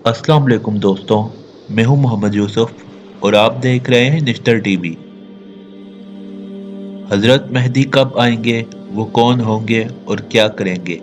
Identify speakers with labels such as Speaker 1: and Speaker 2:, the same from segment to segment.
Speaker 1: अस्सलाम वालेकुम दोस्तों। मैं हूं मोहम्मद यूसुफ और आप देख रहे हैं निश्तर टीवी। हजरत मेहदी कब आएंगे, वो कौन होंगे और क्या करेंगे?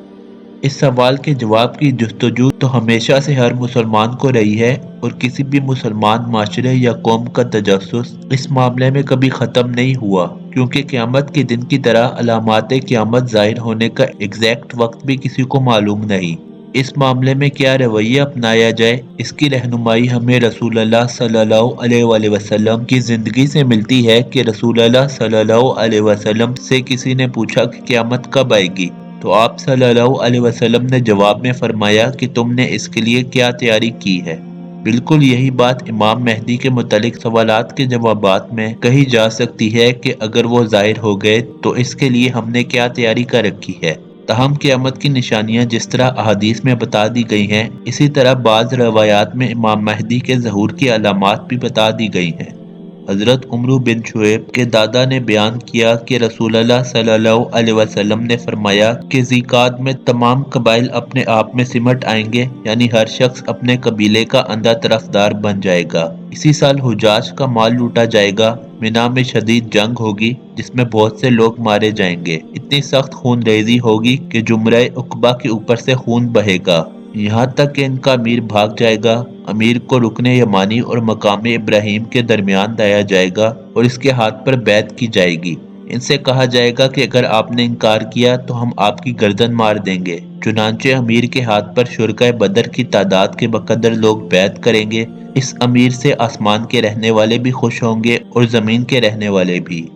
Speaker 1: इस सवाल के जवाब की जुस्तजू तो हमेशा से हर मुसलमान को रही है और किसी भी मुसलमान माशरे या कौम का तजस्सुस इस मामले में कभी ख़त्म नहीं हुआ, क्योंकि क़यामत के दिन की तरह अलामात क़यामत ज़ाहिर होने का एग्जैक्ट वक्त भी किसी को मालूम नहीं। इस मामले में क्या रवैया अपनाया जाए, इसकी रहनुमाई हमें रसूलुल्लाह सल्लल्लाहु अलैहि वसल्लम की ज़िंदगी से मिलती है कि रसूलुल्लाह सल्लल्लाहु अलैहि वसल्लम से किसी ने पूछा कि क़यामत कब आएगी, तो आप सल्लल्लाहु अलैहि वसल्लम ने जवाब में फरमाया कि तुमने इसके लिए क्या तैयारी की है। बिल्कुल यही बात इमाम मेहदी के मुतालिक सवालात के जवाबात में कही जा सकती है कि अगर वो ज़ाहिर हो गए तो इसके लिए हमने क्या तैयारी कर रखी है। ताहम क़यामत की निशानियां जिस तरह अहादीस में बता दी गई हैं, इसी तरह बाज़ रवायात में इमाम मेहदी के ज़हूर की अलामात भी बता दी गई हैं। हजरत उमरू बिन शुएब के दादा ने बयान किया कि रसूलुल्लाह सल्लल्लाहु अलैहि वसल्लम ने फरमाया कि ज़िकात में तमाम कबाइल अपने आप में सिमट आएंगे, यानी हर शख्स अपने कबीले का अंधा तरफदार बन जाएगा। इसी साल हुजाज का माल लूटा जाएगा। मिना में शदीद जंग होगी जिसमें बहुत से लोग मारे जाएंगे। इतनी सख्त खून रेजी होगी कि जुमरे उकबा के ऊपर से खून बहेगा, यहाँ तक कि इनका अमीर भाग जाएगा। अमीर को रुकने यमानी और मकाम इब्राहिम के दरमियान लाया जाएगा और इसके हाथ पर बैत की जाएगी। इनसे कहा जाएगा कि अगर आपने इनकार किया तो हम आपकी गर्दन मार देंगे। चुनांचे अमीर के हाथ पर शुरकाए बदर की तादाद के बकदर लोग बैत करेंगे। इस अमीर से आसमान के रहने वाले भी खुश होंगे और जमीन के रहने वाले भी।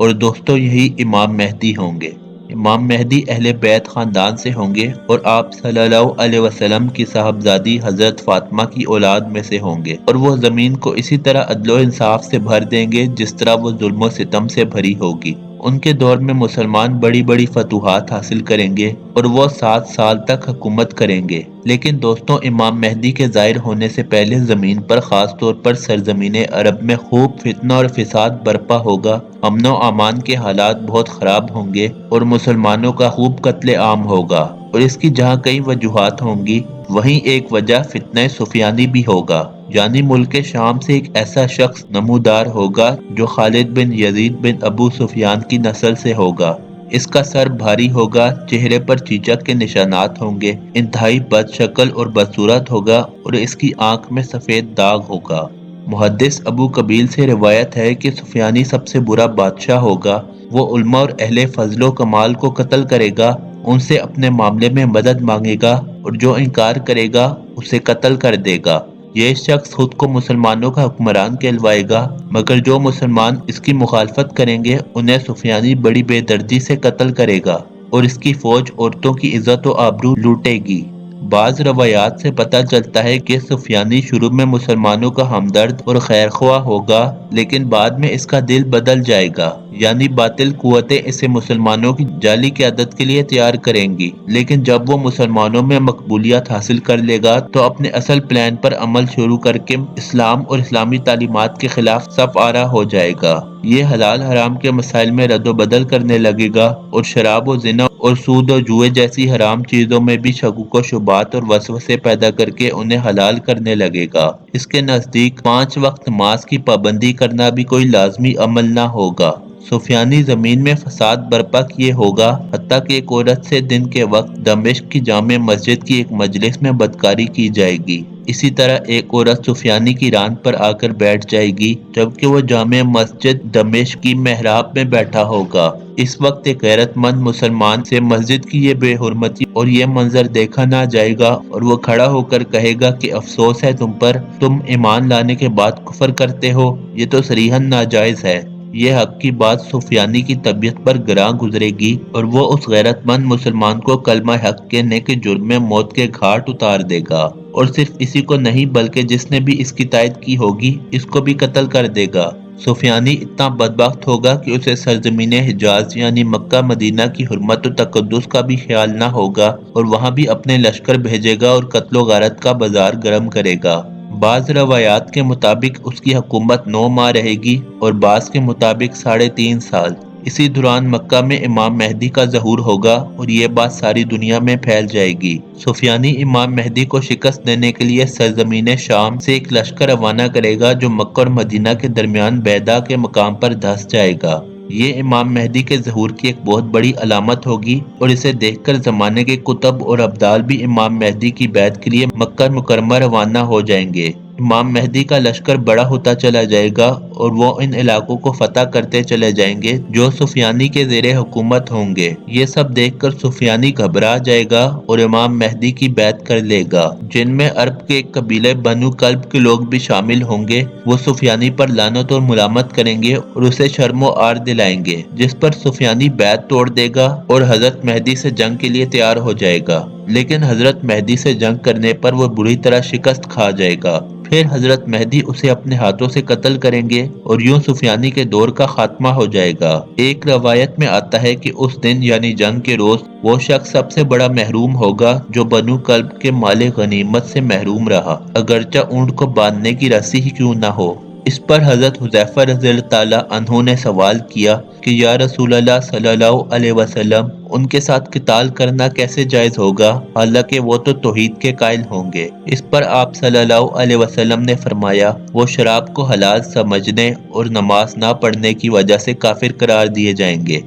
Speaker 1: और दोस्तों, यही इमाम मेहदी होंगे। इमाम मेहदी अहले बैत खानदान से होंगे और आप सल्लल्लाहु अलैहि वसल्लम की साहबजादी हजरत फातिमा की औलाद में से होंगे, और वो जमीन को इसी तरह अदलो इंसाफ से भर देंगे जिस तरह वो जुल्म सितम से भरी होगी। उनके दौर में मुसलमान बड़ी बड़ी फतूहात हासिल करेंगे और वो 7 साल तक हुकूमत करेंगे। लेकिन दोस्तों, इमाम मेहदी के जाहिर होने से पहले जमीन पर, खास तौर पर सरजमीन अरब में खूब फितना और फिसाद बर्पा होगा। अमनो अमान के हालात बहुत खराब होंगे और मुसलमानों का खूब कत्ले आम होगा। और इसकी जहाँ कई वजूहात होंगी, वहीं एक वजह फितना सुफियानी भी होगा, यानी मुल्क शाम से एक ऐसा शख्स नमूदार होगा जो खालिद बिन यजीद बिन अबू सुफियान की नस्ल से होगा। इसका सर भारी होगा, चेहरे पर चीचक के निशानात होंगे, इंतहाई बदशक्ल और बदसूरत होगा और इसकी आंख में सफेद दाग होगा। मुहद्दिस अबू कबील से रिवायत है कि सुफियानी सबसे बुरा बादशाह होगा। वो उल्मा और अहले फजलो कमाल को कत्ल करेगा, उनसे अपने मामले में मदद मांगेगा और जो इनकार करेगा उसे कत्ल कर देगा। ये शख्स खुद को मुसलमानों का हुक्मरान कहलवाएगा, मगर जो मुसलमान इसकी मुखालफत करेंगे उन्हें सुफियानी बड़ी बेदर्दी से कत्ल करेगा और इसकी फौज औरतों की इज्जत और आबरू लूटेगी। बाज रवायात से पता चलता है कि सुफियानी शुरू में मुसलमानों का हमदर्द और खैरख्वाह होगा, लेकिन बाद में इसका दिल बदल जाएगा, यानी बातिल कुव्वतें इसे मुसलमानों की जाली क़यादत के लिए तैयार करेंगी। लेकिन जब वो मुसलमानों में मकबूलियत हासिल कर लेगा तो अपने असल प्लान पर अमल शुरू करके इस्लाम और इस्लामी तालीमात के खिलाफ सफ आरा हो जाएगा। ये हलाल हराम के मसाइल में रद्दोबदल करने लगेगा और शराब और जिना और सूद और जुए जैसी हराम चीजों में भी शकूक व शुबात और वसवसे पैदा करके उन्हें हलाल करने लगेगा। इसके नजदीक 5 वक्त नमाज की पाबंदी करना भी कोई लाजमी अमल ना होगा। सुफियानी जमीन में फसाद बर्पा किए होगा, हत्ता कि एक औरत से दिन के वक्त दमिश्क की जामे मस्जिद की एक मजलिस में बदकारी की जाएगी। इसी तरह एक औरत सुफियानी की रान पर आकर बैठ जाएगी, जबकि वो जामे मस्जिद दमिश्क की मेहराब में बैठा होगा। इस वक्त एक गैरतमंद मुसलमान से मस्जिद की ये बेहुरमती और ये मंजर देखा ना जाएगा और वो खड़ा होकर कहेगा कि अफसोस है तुम पर, तुम ईमान लाने के बाद कुफर करते हो, ये तो सरीहन नाजायज है। ये हक की बात सुफियानी की तबीयत पर गिरा गुजरेगी और वो उस गैरतमंद मुसलमान को कलमा हक कहने के जुर्म में मौत के घाट उतार देगा। और सिर्फ इसी को नहीं, बल्कि जिसने भी इसकी तायद की होगी इसको भी कत्ल कर देगा। सुफियानी इतना बदबख्त होगा कि उसे सरजमीन हिजाज यानी मक्का मदीना की हुर्मत और तकद्दुस का भी ख्याल ना होगा और वहाँ भी अपने लश्कर भेजेगा और कत्लो गारत का बाजार गर्म करेगा। बाज रवायात के मुताबिक उसकी हुकूमत 9 माह रहेगी और बाज के मुताबिक 3.5 साल। اسی دوران مکہ میں امام مہدی کا ظہور ہوگا اور یہ بات ساری دنیا میں پھیل جائے گی۔ سفیانی امام مہدی کو شکست دینے کے لیے سرزمین شام سے ایک لشکر روانہ کرے گا جو مکہ اور مدینہ کے درمیان بیدا کے مقام پر دھس جائے گا۔ یہ امام مہدی کے ظہور کی ایک بہت بڑی علامت ہوگی اور اسے دیکھ کر زمانے کے کتب اور ابدال بھی امام مہدی کی بیعت کے لیے مکہ مکرمہ روانہ ہو جائیں گے۔ امام مہدی کا لشکر بڑا ہوتا چلا جائے گا اور وہ ان علاقوں کو فتح کرتے چلے جائیں گے جو سفیانی کے زیر حکومت ہوں گے۔ یہ سب دیکھ کر سفیانی گھبرا جائے گا اور امام مہدی کی بیعت کر لے گا، جن میں عرب کے ایک قبیلے بنو کلب کے لوگ بھی شامل ہوں گے۔ وہ سفیانی پر لعنت اور ملامت کریں گے اور اسے شرم و عار دلائیں گے، جس پر سفیانی بیعت توڑ دے گا اور حضرت مہدی سے جنگ کے لیے تیار ہو جائے گا۔ لیکن حضرت مہدی سے جنگ کرنے پر وہ بری طرح شکست کھا جائے گا۔ پھر حضرت مہدی اسے اپنے ہاتھوں سے قتل کریں گے اور یوں سفیانی کے دور کا خاتمہ ہو جائے گا۔ ایک روایت میں آتا ہے کہ اس دن یعنی جنگ کے روز وہ شخص سب سے بڑا محروم ہوگا جو بنو کلب کے مال غنیمت سے محروم رہا، اگرچہ اونٹ کو باندھنے کی رسی ہی کیوں نہ ہو۔ اس پر حضرت حذیفہ رضی اللہ تعالیٰ عنہ نے سوال کیا کہ یا رسول اللہ صلی اللہ علیہ وسلم، ان کے ساتھ قتال کرنا کیسے جائز ہوگا حالانکہ وہ تو توحید کے قائل ہوں گے؟ اس پر آپ صلی اللہ علیہ وسلم نے فرمایا وہ شراب کو حلال سمجھنے اور نماز نہ پڑھنے کی وجہ سے کافر قرار دیے جائیں گے۔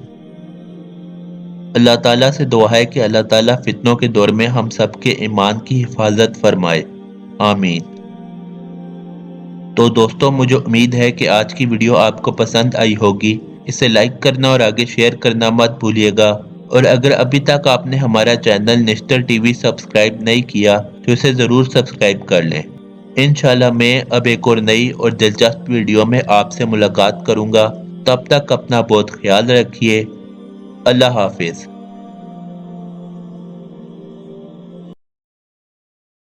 Speaker 1: اللہ تعالیٰ سے دعا ہے کہ اللہ تعالیٰ فتنوں کے دور میں ہم سب کے ایمان کی حفاظت فرمائے، آمین۔ تو دوستوں، مجھے امید ہے کہ آج کی ویڈیو آپ کو پسند آئی ہوگی۔ اسے لائک کرنا اور آگے شیئر کرنا مت بھولیے گا، اور اگر ابھی تک آپ نے ہمارا چینل نشتر ٹی وی سبسکرائب نہیں کیا تو اسے ضرور سبسکرائب کر لیں۔ انشاءاللہ میں اب ایک اور نئی اور دلچسپ ویڈیو میں آپ سے ملاقات کروں گا۔ تب تک اپنا بہت خیال رکھیے۔ اللہ حافظ۔